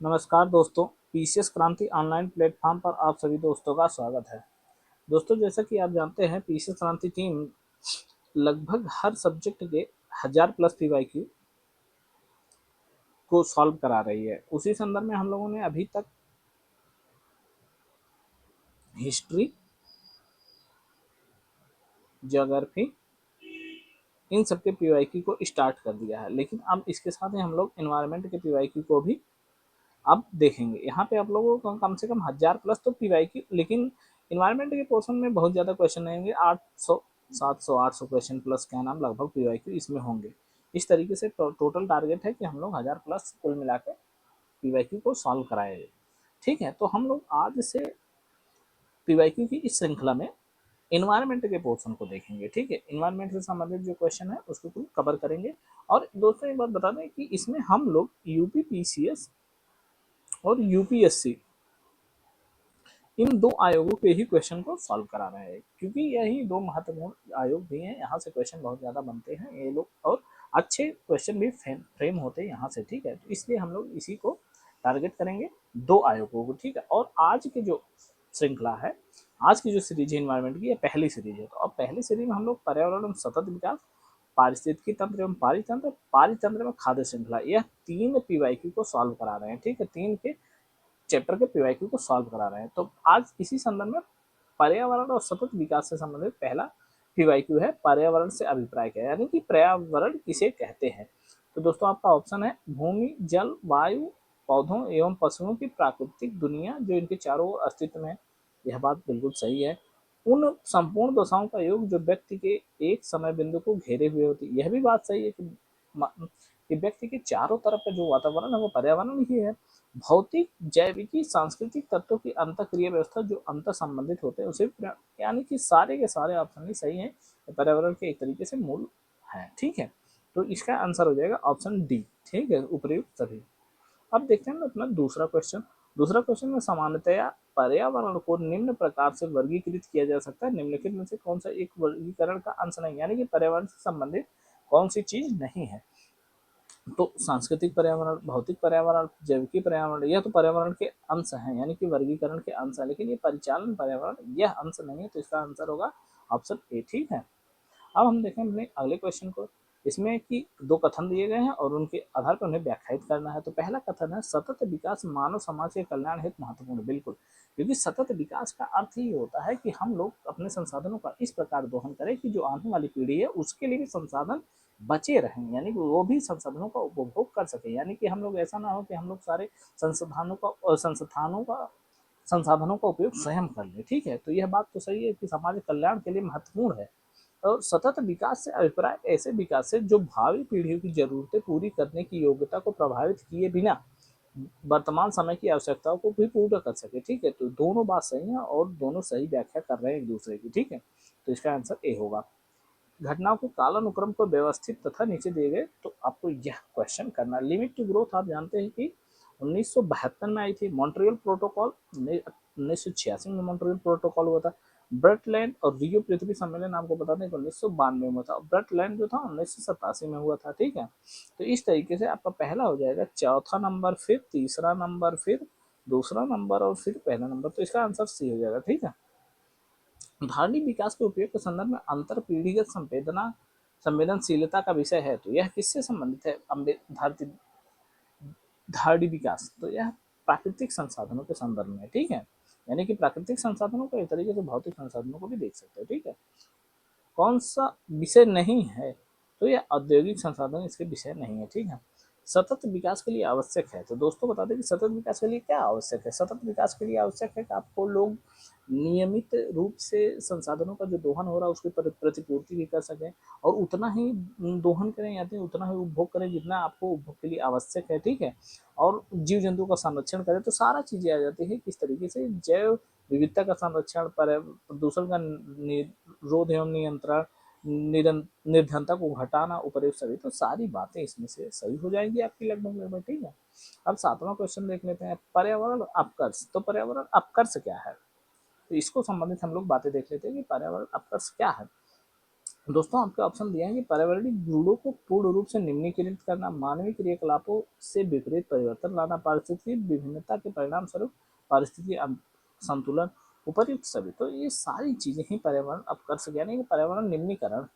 नमस्कार दोस्तों, पीसीएस क्रांति ऑनलाइन प्लेटफॉर्म पर आप सभी दोस्तों का स्वागत है। दोस्तों, जैसा कि आप जानते हैं, पीसीएस क्रांति टीम लगभग हर सब्जेक्ट के 1000+ पीवाईक्यू को सॉल्व करा रही है। उसी संदर्भ में हम लोगों ने अभी तक हिस्ट्री, ज्योग्राफी, इन सब के पीवाईक्यू को स्टार्ट कर दिया है। लेकिन अब इसके साथ ही हम लोग एनवायरनमेंट के पीवाईक्यू को भी अब देखेंगे। यहाँ पे आप लोगों को कम से कम 1000+ तो पीवाईक्यू, लेकिन इन्वायरमेंट के पोर्शन में बहुत ज़्यादा क्वेश्चन रहेंगे। 800, 700, 800 क्वेश्चन प्लस क्या नाम लगभग पीवाईक्यू इसमें होंगे। इस तरीके से टोटल टारगेट है कि हम लोग 1000+ कुल मिला के पीवाईक्यू को सॉल्व कराए। ठीक है, तो हम लोग आज से पीवाईक्यू की इस श्रृंखला में इन्वायरमेंट के पोर्शन को देखेंगे। ठीक है, इन्वायरमेंट से संबंधित जो क्वेश्चन है उसको कुल कवर करेंगे। और दोस्तों, एक बात बता दें कि इसमें हम लोग यूपी पीसीएस और यूपीएससी इन दो आयोगों के ही क्वेश्चन को सॉल्व करा रहे हैं, क्योंकि यही दो महत्वपूर्ण आयोग भी हैं। यहाँ से क्वेश्चन बहुत ज़्यादा बनते हैं ये लोग, और अच्छे क्वेश्चन भी फ्रेम होते हैं यहाँ से। ठीक है, तो इसलिए हम लोग इसी को टारगेट करेंगे, दो आयोगों को। ठीक है, और आज की जो श्रृंखला है, आज की जो सीरीज है इन्वायरमेंट की, ये पहली सीरीज है। तो अब पहली सीरीज में हम लोग पर्यावरण एवं सतत विकास, पारिस्थितिकी तंत्र एवं पारितंत्र, पारितंत्र में खाद्य श्रृंखला, यह 3 पीवाईक्यू को सॉल्व करा रहे हैं। ठीक है, 3 के चैप्टर के पीवाईक्यू को सॉल्व करा रहे हैं। तो आज इसी संदर्भ में पर्यावरण और सतत विकास से संबंधित पहला पीवाईक्यू है, पर्यावरण से अभिप्राय क्या है, यानी कि पर्यावरण किसे कहते हैं। तो दोस्तों, आपका ऑप्शन है भूमि, जल, वायु, पौधों एवं पशुओं की प्राकृतिक दुनिया जो इनके चारों ओर अस्तित्व में है। यह बात बिल्कुल सही है। उन संपूर्ण दशाओं का योग जो व्यक्ति के एक समय बिंदु को घेरे हुए होती है। यह भी बात सही है कि व्यक्ति के चारों तरफ का जो वातावरण है वो पर्यावरण ही है। भौतिक, जैविकी, सांस्कृतिक तत्वों की अंतःक्रिया व्यवस्था जो अंतर संबंधित होते हैं उसे, यानी कि सारे के सारे ऑप्शन ही सही है, पर्यावरण के एक तरीके से मूल है। ठीक है, तो इसका आंसर हो जाएगा ऑप्शन डी। ठीक है, उपयुक्त सभी। अब देखते हैं अपना दूसरा क्वेश्चन। दूसरा क्वेश्चन में सामान्यतया पर्यावरण को निम्न प्रकार से वर्गीकृत किया जा सकता है, निम्नलिखित में से कौन सा एक वर्गीकरण का अंश नहीं, यानी कि पर्यावरण से संबंधित कौन सी चीज नहीं है। तो सांस्कृतिक पर्यावरण, भौतिक पर्यावरण, जैविकी पर्यावरण, यह तो पर्यावरण के अंश हैं, यानी कि वर्गीकरण के अंश है। लेकिन ये परिचालन पर्यावरण यह अंश नहीं है, तो इसका आंसर होगा ऑप्शन ए। ठीक है, अब हम देखें अपने अगले क्वेश्चन को। इसमें कि दो कथन दिए गए हैं और उनके आधार पर उन्हें व्याख्यायित करना है। तो पहला कथन है सतत विकास मानव समाज के कल्याण हेतु महत्वपूर्ण। बिल्कुल, क्योंकि सतत विकास का अर्थ ही होता है कि हम लोग अपने संसाधनों का इस प्रकार दोहन करें कि जो आने वाली पीढ़ी है उसके लिए भी संसाधन बचे रहें, यानी कि वो भी संसाधनों का उपभोग कर सके। यानी कि हम लोग, ऐसा ना हो कि हम लोग सारे संसाधनों का उपयोग स्वयं कर ले। ठीक है, तो यह बात तो सही है कि समाज कल्याण के लिए महत्वपूर्ण है। और सतत विकास से अभिप्राय ऐसे विकास से जो भावी पीढ़ियों की जरूरतें पूरी करने की योग्यता को प्रभावित किए बिना वर्तमान समय की आवश्यकताओं को भी पूरा कर सके। ठीक है, तो दोनों बात सही है और दोनों सही व्याख्या कर रहे हैं एक दूसरे की। ठीक है, तो इसका आंसर ए होगा। घटनाओं के कालानुक्रम को व्यवस्थित तथा नीचे दिए गए, तो आपको यह क्वेश्चन करना। लिमिट टू ग्रोथ आप जानते हैं कि 1972 में आई थी। मॉन्ट्रियल प्रोटोकॉल 1986 में मॉन्ट्रियल प्रोटोकॉल हुआ था। ब्रटलैंड और रियो पृथ्वी सम्मेलन आपको बता दें 1992 में हुआ था। ब्रटलैंड जो था 1987 में हुआ था। ठीक है, तो इस तरीके से आपका पहला हो जाएगा, चौथा नंबर, फिर तीसरा नंबर, फिर दूसरा नंबर और फिर पहला नंबर। तो इसका आंसर सी हो जाएगा। ठीक है, धारणीय विकास के उपयोग के संदर्भ में अंतर पीढ़ीगत संवेदनशीलता का विषय है। तो यह किससे संबंधित है? धारणीय विकास, तो यह प्राकृतिक संसाधनों के संदर्भ में। ठीक है, यानी कि प्राकृतिक संसाधनों को एक तरीके से भौतिक संसाधनों को भी देख सकते हैं। ठीक है, कौन सा विषय नहीं है? तो यह औद्योगिक संसाधन इसके विषय नहीं है। ठीक है, सतत विकास के लिए आवश्यक है। तो दोस्तों, बता दें कि सतत विकास के लिए क्या आवश्यक है। सतत विकास के लिए आवश्यक है कि आपको लोग नियमित रूप से संसाधनों का जो दोहन हो रहा है उसकी प्रतिपूर्ति भी कर सकें, और उतना ही दोहन करें, यानी उतना ही उपभोग करें जितना आपको उपभोग के लिए आवश्यक है। ठीक है, और जीव जंतु का संरक्षण करें। तो सारा चीजें आ जाती है किस तरीके से, जैव विविधता का संरक्षण, प्रदूषण का निरोध एवं नियंत्रण, निर्धनता को घटाना, उपयुक्त सभी। तो सारी बातें इसमें से सही हो जाएंगी आपकी लगभग। ठीक है, अब सातवां क्वेश्चन देख लेते हैं, पर्यावरण अपकर्ष। तो पर्यावरण अपकर्ष क्या है, तो इसको संबंधित हम लोग बातें देख लेते हैं कि पर्यावरण अपकर्ष क्या है। दोस्तों आपके ऑप्शन दिया है कि पर्यावरणीय गुणों को पूर्ण रूप से निम्नीकृत करना, मानवीय क्रियाकलापों से विपरीत परिवर्तन लाना, पारिस्थितिकी विभिन्नता के परिणाम स्वरूप पारिस्थितिकी संतुलन, उपर्युक्त सभी। तो ये सारी चीजें ही पर्यावरण अब कर सके, यानी कि पर्यावरण निम्नीकरण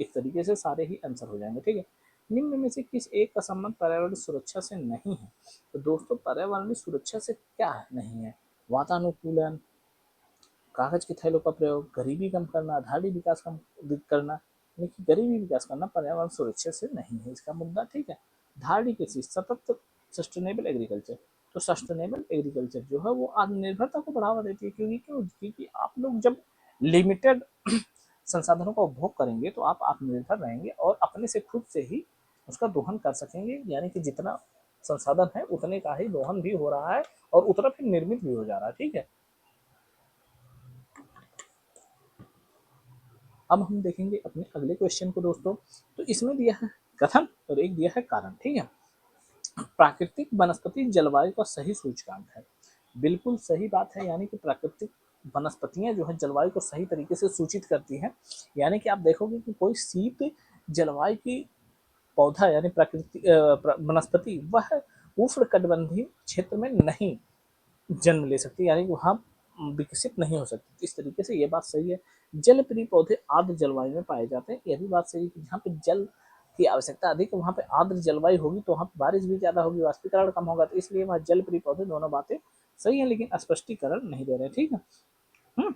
इस तरीके से सारे ही आंसर हो जाएंगे। ठीक है, निम्न में से किस एक का संबंध पर्यावरण सुरक्षा से नहीं है? तो दोस्तों पर्यावरणीय सुरक्षा से क्या नहीं है? वातानुकूलन, कागज के थैलों का प्रयोग, गरीबी कम करना, धाड़ी विकास कम करना, लेकिन गरीबी विकास करना पर्यावरण सुरक्षा से नहीं है इसका मुद्दा। ठीक है, धाड़ी कृषि, सतत सस्टेनेबल एग्रीकल्चर। तो सस्टेनेबल एग्रीकल्चर जो है वो आत्मनिर्भरता को बढ़ावा देती है, क्योंकि आप लोग जब लिमिटेड संसाधनों का उपभोग करेंगे तो आप आत्मनिर्भर रहेंगे और अपने से खुद से ही उसका दोहन कर सकेंगे, यानी कि जितना संसाधन है उतने का ही दोहन भी हो रहा है और उतना फिर निर्मित भी हो जा रहा है। ठीक है, अब हम देखेंगे अपने अगले क्वेश्चन को दोस्तों। तो इसमें दिया है कथन और एक दिया है कारण। ठीक है, प्राकृतिक वनस्पति जलवायु का सही सूचकांक है। बिल्कुल सही बात है, यानी कि प्राकृतिक वनस्पतियां जो है जलवायु को सही तरीके से सूचित करती हैं। यानी कि आप देखोगे कि कोई शीत जलवायु की पौधा यानी प्राकृतिक वनस्पति वह उष्ण कटिबंधीय क्षेत्र में नहीं जन्म ले सकती, यानी कि वहाँ विकसित नहीं हो सकती। इस तरीके से ये बात सही है। जल प्रिय पौधे आर्द्र जलवायु में पाए जाते हैं, यह भी बात सही है कि जहाँ पे जल की आवश्यकता अधिक है वहाँ पे आर्द्र जलवायु होगी तो वहाँ पे बारिश भी ज्यादा होगी, वाष्पीकरण कम होगा, तो इसलिए वहाँ जल प्रिय पौधे। दोनों बातें सही है लेकिन स्पष्टीकरण नहीं दे रहे। ठीक है, हम्म,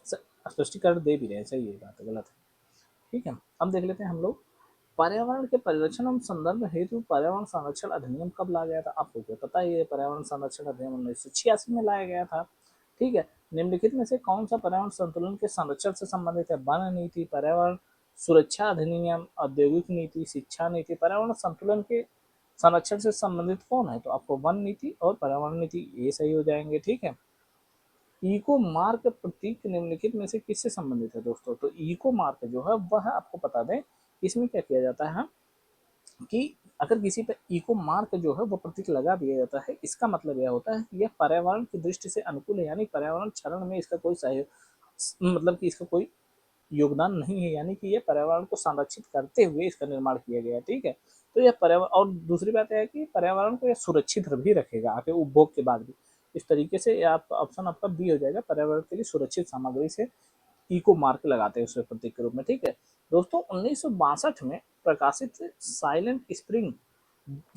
स्पष्टीकरण दे भी रहे हैं, सही है, बात गलत है। ठीक है, अब देख लेते हैं हम लोग पर्यावरण के परिरक्षण एवं संदर्भ हेतु पर्यावरण संरक्षण अधिनियम कब लाया गया था? आपको क्या पता है? ये पर्यावरण संरक्षण अधिनियम 1986 में लाया गया था। ठीक है, निम्नलिखित में से कौन सा पर्यावरण संतुलन के संरक्षण से संबंधित है? वन नीति, पर्यावरण सुरक्षा अधिनियम, औद्योगिक नीति, शिक्षा नीति। पर्यावरण संतुलन के संरक्षण से संबंधित कौन है? तो आपको वन नीति और पर्यावरण नीति ये सही हो जाएंगे। ठीक है, इको मार्क प्रतीक निम्नलिखित में से किससे संबंधित है दोस्तों? तो इको मार्क जो है वह आपको बता दें, इसमें क्या किया जाता है कि अगर किसी पे इको मार्क जो है वो प्रतीक लगा दिया जाता है, इसका मतलब यह होता है कि यह पर्यावरण की दृष्टि से अनुकूल है, यानी पर्यावरण क्षरण में इसका कोई सहयोग मतलब कि इसका कोई योगदान नहीं है, यानी कि ये पर्यावरण को संरक्षित करते हुए इसका निर्माण किया गया है। ठीक है, तो यह पर्यावरण, और दूसरी बात यह है कि पर्यावरण को यह सुरक्षित भी रखेगा आगे उपभोग के बाद भी। इस तरीके से आपका ऑप्शन आपका बी हो जाएगा, पर्यावरण के लिए सुरक्षित सामग्री से इको मार्क लगाते हैं उसके प्रतीक के रूप में। ठीक है दोस्तों, 1962 में प्रकाशित साइलेंट स्प्रिंग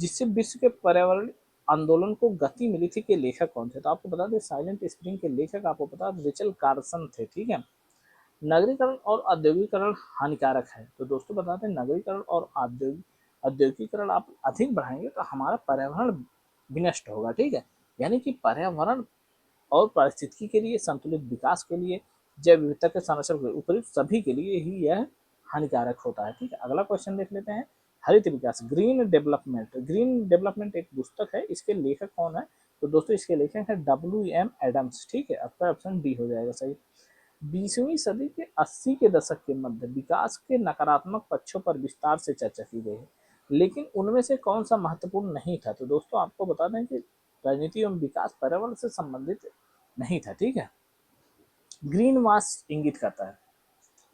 जिससे विश्व के पर्यावरण आंदोलन को गति मिली थी के लेखक कौन थे? तो आपको बता दें साइलेंट स्प्रिंग के लेखक आपको पता है रिचल कार्सन थे। ठीक है, नगरीकरण और औद्योगिकरण हानिकारक है। तो दोस्तों बताते हैं नगरीकरण और औद्योगिकरण आप अधिक बढ़ाएंगे तो हमारा पर्यावरण विनष्ट होगा। ठीक है, यानी कि पर्यावरण और पारिस्थितिकी के लिए, संतुलित विकास के लिए, जैव विविधता के संरक्षण के उपयुक्त सभी के लिए ही यह हानिकारक होता है। ठीक है, अगला क्वेश्चन देख लेते हैं। हरित विकास, ग्रीन डेवलपमेंट। ग्रीन डेवलपमेंट एक पुस्तक है, इसके लेखक कौन है? तो दोस्तों इसके लेखक है WM एडम्स। ठीक है, आपका ऑप्शन डी हो जाएगा सही। 20वीं सदी के 80 के दशक के मध्य विकास के नकारात्मक पक्षों पर विस्तार से चर्चा की गई है, लेकिन उनमें से कौन सा महत्वपूर्ण नहीं था? तो दोस्तों आपको बता दें कि राजनीति एवं विकास पर्यावरण से संबंधित नहीं था। ठीक है, ग्रीन मास इंगित करता है।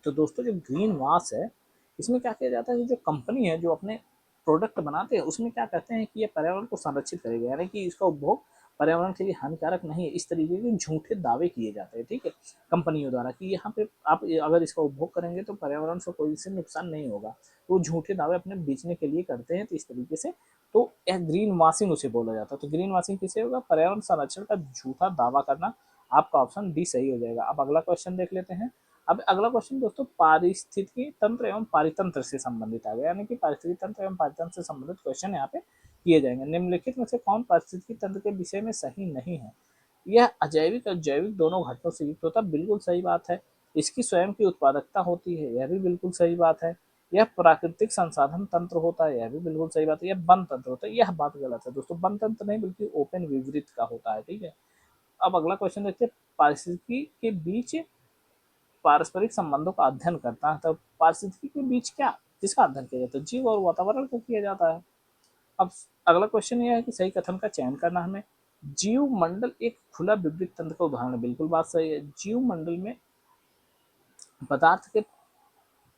तो दोस्तों जो ग्रीन मास है इसमें क्या किया जाता है कि जो कंपनी है जो अपने प्रोडक्ट बनाते हैं उसमें क्या कहते हैं कि ये पर्यावरण को संरक्षित करेगा, यानी कि इसका उपभोग पर्यावरण के लिए हानिकारक नहीं है, इस तरीके के झूठे दावे किए जाते हैं। ठीक है, कंपनियों द्वारा कि यहाँ पे आप अगर इसका उपभोग करेंगे तो पर्यावरण को कोई से नुकसान नहीं होगा, तो झूठे दावे अपने बेचने के लिए करते हैं। तो इस तरीके से तो यह ग्रीन वाशिंग उसे बोला जाता है। तो ग्रीन वाशिंग किसे होगा? पर्यावरण संरक्षण का झूठा दावा करना। आपका ऑप्शन डी सही हो जाएगा। अब अगला क्वेश्चन देख लेते हैं। अब अगला क्वेश्चन दोस्तों पारिस्थितिकी तंत्र एवं पारितंत्र से संबंधित आ गया, यानी कि पारिस्थितिकी तंत्र एवं पारितंत्र से संबंधित क्वेश्चन यहाँ पे किए जाएंगे। निम्नलिखित में से कौन पारिस्थितिकी तंत्र के विषय में सही नहीं है? यह अजैविक और जैविक दोनों घटकों से युक्त होता है, बिल्कुल सही बात है। इसकी स्वयं की उत्पादकता होती है, यह भी बिल्कुल सही बात है। यह प्राकृतिक संसाधन तंत्र होता है, यह भी बिल्कुल सही बात है। यह वन तंत्र होता है, यह बात गलत है दोस्तों, वन तंत्र नहीं बल्कि ओपन विवरित का होता है। ठीक है, अब अगला क्वेश्चन देखते हैं। पारिस्थितिकी के बीच पारस्परिक संबंधों का अध्ययन करता है, तो पारिस्थितिकी के बीच क्या किसका अध्ययन किया जाता है? जीव और वातावरण का किया जाता है। अब अगला क्वेश्चन यह है कि सही कथन का चयन करना हमें। जीव मंडल एक खुला विवरित तंत्र का उदाहरण है, बिल्कुल बात सही है। जीव मंडल में पदार्थ के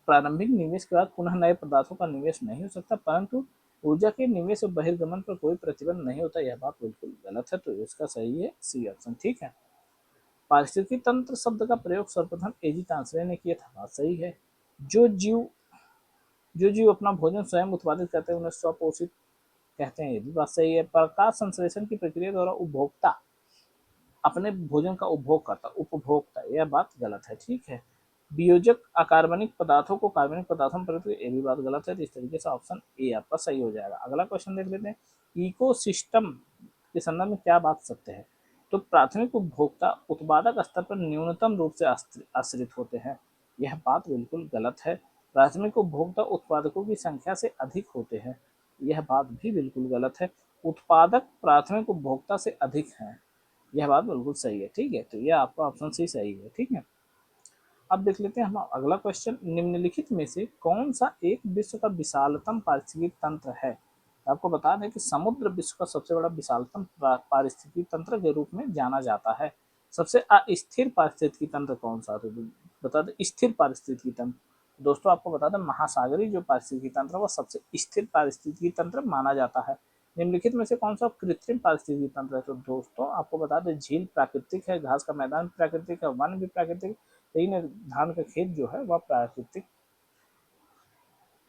प्रारंभिक निवेश के बाद पुनः नए पदार्थों का निवेश नहीं हो सकता, परंतु ऊर्जा के निवेश और बहिर्गमन पर कोई प्रतिबंध नहीं होता। यह बात बिल्कुल गलत है, तो इसका सही है सी ऑप्शन। ठीक है। पारिस्थितिकी तंत्र शब्द का प्रयोग सर्वप्रथम एजी तांसरे ने किया था। बात सही है। जो जीव जो जीव अपना भोजन स्वयं उत्पादित करते हैं उन्हें स्वपोषित कहते हैं। ये भी बात सही है। प्रकाश संश्लेषण की प्रक्रिया द्वारा उपभोक्ता अपने भोजन का उपभोग करता, उपभोक्ता, यह बात गलत है। ठीक है। वियोजक अकार्बनिक पदार्थों को कार्बनिक पदार्थों में परिवर्तित, ये भी बात गलत है। तो इस तरीके से ऑप्शन ए आपका सही हो जाएगा। अगला क्वेश्चन देख लेते हैं। इकोसिस्टम के संदर्भ में क्या बात सत्य है? तो प्राथमिक उपभोक्ता उत्पादक स्तर पर न्यूनतम रूप से आश्रित होते हैं। यह बात बिल्कुल गलत है। प्राथमिक उपभोक्ता उत्पादकों की संख्या से अधिक होते हैं। यह बात भी बिल्कुल गलत है। उत्पादक प्राथमिक उपभोक्ता से अधिक हैं। यह बात बिल्कुल सही है। ठीक है। तो यह आपका ऑप्शन सी सही है। ठीक है। अब देख लेते हैं हम अगला क्वेश्चन। निम्नलिखित में से कौन सा एक विश्व का विशालतम पारिस्थितिक तंत्र है? आपको बता दें कि समुद्र विश्व का सबसे बड़ा विशालतम पारिस्थितिक तंत्र के रूप में जाना जाता है। सबसे अस्थिर पारिस्थितिक तंत्र कौन सा? तो बता दें स्थिर पारिस्थितिक तंत्र। दोस्तों आपको बता दें महासागरीय जो पारिस्थितिक तंत्र है वह सबसे स्थिर पारिस्थितिक तंत्र माना जाता है। निम्नलिखित में से कौन सा कृत्रिम पारिस्थितिक तंत्र है? तो दोस्तों आपको बता दें झील प्राकृतिक है, घास का मैदान प्राकृतिक है, वन भी प्राकृतिक, लेकिन धान का खेत जो है वह प्राकृतिक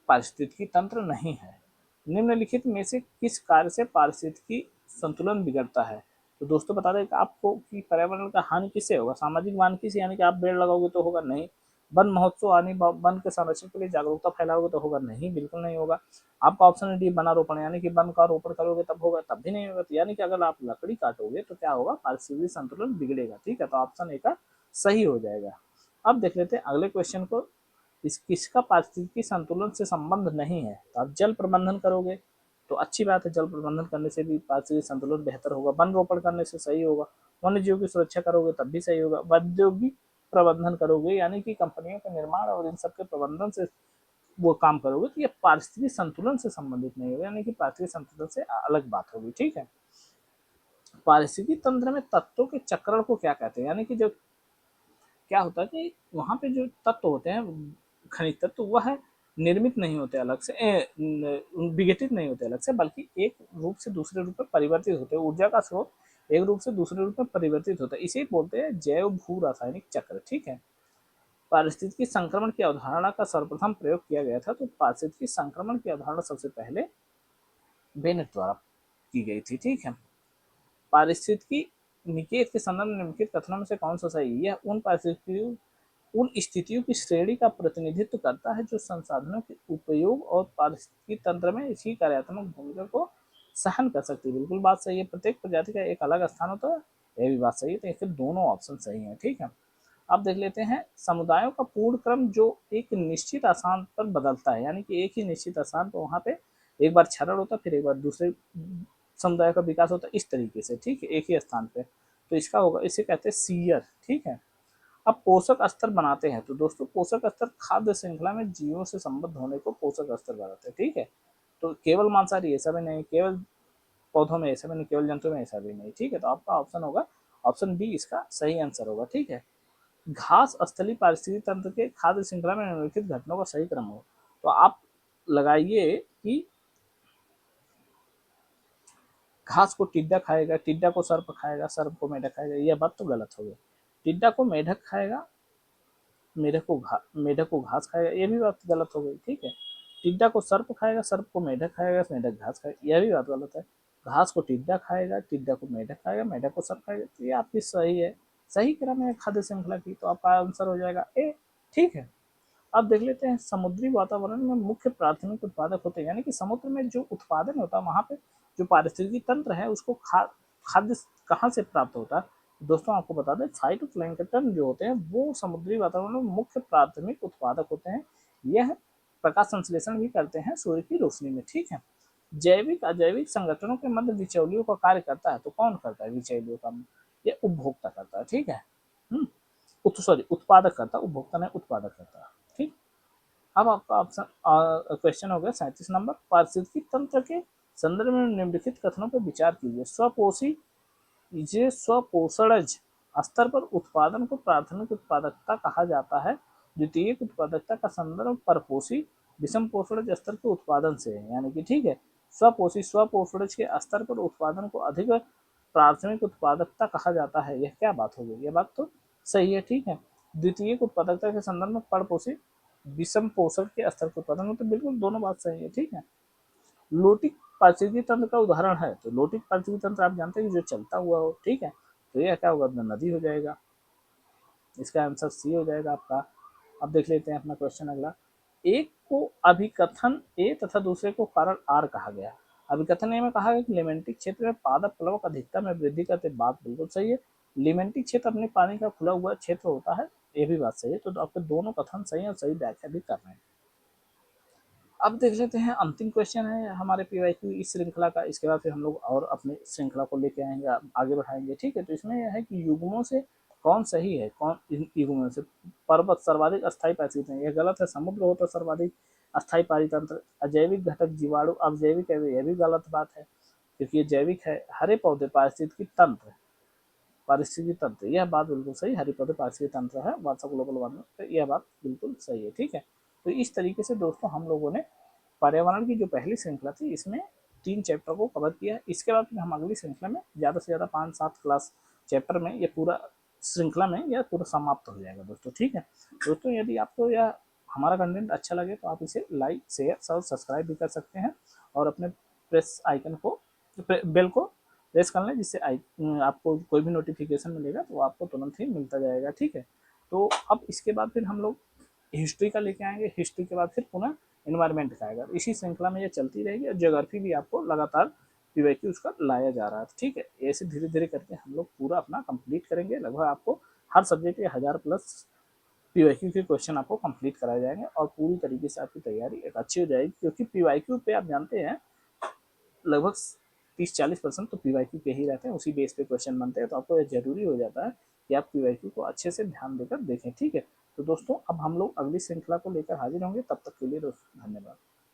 पारिस्थितिकी तंत्र नहीं है। निम्नलिखित में से किस कार्य से पारिस्थितिकी संतुलन बिगड़ता है? तो दोस्तों बता दें कि आपको कि पर्यावरण का हानि किससे होगा? सामाजिक वानिकी से, यानी कि आप पेड़ लगाओगे तो होगा? नहीं। वन महोत्सव यानी वन के संरक्षण के लिए जागरूकता फैलाओगे तो होगा? नहीं, बिल्कुल नहीं होगा। आपका ऑप्शन है डी वनारोपण, यानी कि वन का रोपण करोगे तब होगा? तब भी नहीं होगा। तो यानी कि अगर आप लकड़ी काटोगे तो क्या होगा? पारिस्थितिकी संतुलन बिगड़ेगा। ठीक है। तो ऑप्शन ए का सही हो जाएगा। अब देख लेते हैं अगले क्वेश्चन को। किसका पारिस्थितिकी संतुलन से संबंध नहीं है? तो आप जल प्रबंधन करोगे तो अच्छी बात है, जल प्रबंधन करने से भी पारिस्थितिकी संतुलन बेहतर होगा। वन रोपण करने से सही होगा। वन्य जीव की सुरक्षा करोगे तब भी सही होगा। औद्योगिक प्रबंधन करोगे यानी कि कंपनियों के निर्माण और इन सबके प्रबंधन से वो काम करोगे तो ये पारिस्थितिकी संतुलन से संबंधित नहीं होगा, यानी कि पारिस्थितिकी संतुलन से अलग बात होगी। ठीक है। पारिस्थितिकी तंत्र में तत्वों के चक्रण को क्या कहते हैं? यानी कि जो क्या होता है कि वहाँ पे जो तत्व होते हैं, खनिज तत्व, वह निर्मित नहीं होते अलग से, विघटित नहीं होते अलग से, बल्कि एक रूप से दूसरे रूप में परिवर्तित होते हैं। ऊर्जा का स्रोत एक रूप से दूसरे रूप में परिवर्तित होता है, इसे बोलते हैं जैव भू रासायनिक चक्र। ठीक है। पारिस्थितिकी संक्रमण की अवधारणा का सर्वप्रथम प्रयोग किया गया था। तो पारिस्थितिकी संक्रमण की अवधारणा सबसे पहले बेनेट द्वारा की गई थी। ठीक है। पारिस्थितिकी निकेत के संदर्भ में निम्नलिखित कथनों में से कौन सा सही है? यह उन स्थितियों की श्रेणी का प्रतिनिधित्व करता है जो संसाधनों के उपयोग और पारिस्थितिकी तंत्र में इसी कार्यात्मक भूमिका को सहन कर सकती है। बिल्कुल बात सही है। प्रत्येक प्रजाति का एक अलग स्थान होता है, यह भी बात सही है। तो फिर दोनों ऑप्शन सही है। ठीक है। अब देख लेते हैं समुदायों का पूर्ण क्रम जो एक निश्चित स्थान पर बदलता है, यानी कि एक ही निश्चित स्थान पर वहां पे एक बार क्षरण होता है, फिर एक बार दूसरे समुदाय का विकास होता है, इस तरीके से। ठीक है। एक ही स्थान पे, तो इसका होगा, इसे कहते हैं सीयर। ठीक है। अब पोषक स्तर बनाते हैं। तो दोस्तों पोषक स्तर खाद्य श्रृंखला में जीवों से संबद्ध होने को पोषक स्तर बनाते हैं। ठीक है। तो केवल मांसाहारी ऐसा भी नहीं, केवल पौधों में ऐसा भी नहीं, केवल जंतु में ऐसा भी नहीं। ठीक है। तो आपका ऑप्शन होगा ऑप्शन बी इसका सही आंसर होगा। ठीक है। घास स्थलीय पारिस्थितिक तंत्र के खाद्य श्रृंखला में निम्नलिखित घटनाओं का सही क्रम हो। तो आप लगाइए कि घास को टिड्डा खाएगा, टिड्डा को सर्प खाएगा, सर्प को मेढक खाएगा, यह बात तो गलत हो गई। टिड्डा को मेढक खाएगा, मेढक को घास खाएगा, यह भी बात गलत हो गई। ठीक है। टिड्डा को सर्प खाएगा, सर्प को मेढक खाएगा, मेढक घास खाएगा, यह भी बात गलत है। घास को टिड्डा खाएगा, टिड्डा को मेढक खाएगा, मेढक को सर्प खाएगा, तो ये आपकी सही है। सही क्रम है खाद्य श्रृंखला की, तो आपका आंसर हो जाएगा ए। ठीक है। अब देख लेते हैं समुद्री वातावरण में मुख्य प्राथमिक उत्पादक होते हैं, यानी कि समुद्र में जो उत्पादन होता है वहां पे जो पारिस्थितिकी तंत्र है उसको खाद्य कहाँ से प्राप्त होता है? दोस्तों आपको बता दें फाइटोप्लैंक्टन जो होते हैं वो समुद्री वातावरण में मुख्य प्राथमिक उत्पादक होते हैं। यह प्रकाश संश्लेषण भी करते हैं सूर्य की रोशनी में। ठीक है। जैविक अजैविक संगठनों के मध्य बिचौलियों का कार्य करता है। तो कौन करता है बिचौलियों का? ये उपभोक्ता करता है। ठीक है। सॉरी, उत्पादक करता, उपभोक्ता ने उत्पादक करता है। ठीक। अब आपका ऑप्शन क्वेश्चन हो गया 37 नंबर। पारिस्थितिकी तंत्र के संदर्भ में निम्नलिखित कथनों पर विचार कीजिए। स्वपोषी जे स्वपोषणज स्तर पर उत्पादन को प्राथमिक उत्पादकता कहा जाता है द्वितीयक उत्पादकता का संदर्भ परपोषी विषम पोषण स्तर के उत्पादन से है, यानी कि ठीक है, स्वपोषी स्वपोषण के स्तर पर उत्पादन को अधिक प्राथमिक उत्पादकता कहा जाता है। यह क्या बात हो गई, यह बात तो सही है, ठीक है। द्वितीयक उत्पादकता के संदर्भ में परपोषी विषम पोषण के स्तर के उत्पादन में, तो बिल्कुल दोनों बात सही है, ठीक है। लोटिक पारिस्थितिकी तंत्र का उदाहरण है, तो लोटिक पारिस्थितिकी तंत्र आप जानते हैं कि जो चलता हुआ हो, ठीक है, तो यह क्या होगा, नदी हो जाएगा। इसका आंसर सी हो जाएगा आपका। अब देख लेते हैं अपना क्वेश्चन अगला। एक को अभिकथन ए तथा दूसरे को कारण आर कहा गया। अभिकथन ए में कहा गया कि लिमेंटिक क्षेत्र में पादप प्लवक अधिकता में वृद्धि करते, बात बिल्कुल सही है। लिमेंटिक क्षेत्र अपने पानी का खुला हुआ क्षेत्र होता है, ये भी बात सही है। तो आपके दोनों कथन सही है और सही व्याख्या भी कर रहे हैं। अब देख लेते हैं अंतिम क्वेश्चन है हमारे पीवाईक्यू इस श्रृंखला का। इसके बाद फिर हम लोग और अपने श्रृंखला को लेके आएंगे, आगे बढ़ाएंगे, ठीक है। तो इसमें यह है कि युग्मों से कौन सही है, कौन इन युग्मों से पर्वत सर्वाधिक अस्थायी पारिस्थितिक है, यह गलत है। समुद्र होता सर्वाधिक अस्थायी पारितंत्र। अजैविक घटक जीवाणु अब जैविक है, यह भी गलत बात है, क्योंकि ये जैविक है। हरे पौधे पारिस्थितिकी तंत्र, पारिस्थितिकी तंत्र, यह बात बिल्कुल सही। हरे पौधे पारिस्थितिकी तंत्र है, वार्षिक ग्लोबल वार्मिंग, तो यह बात बिल्कुल सही है, ठीक है। तो इस तरीके से दोस्तों हम लोगों ने पर्यावरण की जो पहली श्रृंखला थी, इसमें 3 चैप्टर को कवर किया। इसके बाद में हम अगली श्रृंखला में ज़्यादा से ज़्यादा 5-7 क्लास चैप्टर में ये पूरा श्रृंखला में यह पूरा समाप्त हो जाएगा दोस्तों, ठीक है। दोस्तों यदि आपको यह हमारा कंटेंट अच्छा लगे तो आप इसे लाइक शेयर और सब्सक्राइब भी कर सकते हैं, और अपने प्रेस आइकन को, बेल को प्रेस कर लें, जिससे आपको कोई भी नोटिफिकेशन मिलेगा तो आपको तुरंत ही मिलता जाएगा, ठीक है। तो अब इसके बाद फिर हम लोग हिस्ट्री का लेके आएंगे। हिस्ट्री के बाद फिर पुनः इन्वायरमेंट का आएगा। इसी श्रृंखला में ये चलती रहेगी, और ज्योग्राफी भी आपको लगातार पीवाईक्यू उसका लाया जा रहा है, ठीक है। ऐसे धीरे धीरे करके हम लोग पूरा अपना कंप्लीट करेंगे। लगभग आपको हर सब्जेक्ट के 1000+ पीवाईक्यू के क्वेश्चन आपको कंप्लीट कराए जाएंगे, और पूरी तरीके से आपकी तैयारी एक अच्छी हो जाएगी, क्योंकि पीवाईक्यू पे आप जानते हैं लगभग 30-40% तो पीवाईक्यू के ही रहते हैं, उसी बेस पे क्वेश्चन बनते हैं। तो आपको यह जरूरी हो जाता है कि आप पीवाईक्यू को अच्छे से ध्यान देकर देखें, ठीक है। तो दोस्तों अब हम लोग अगली श्रृंखला को लेकर हाजिर होंगे, तब तक के लिए दोस्तों धन्यवाद।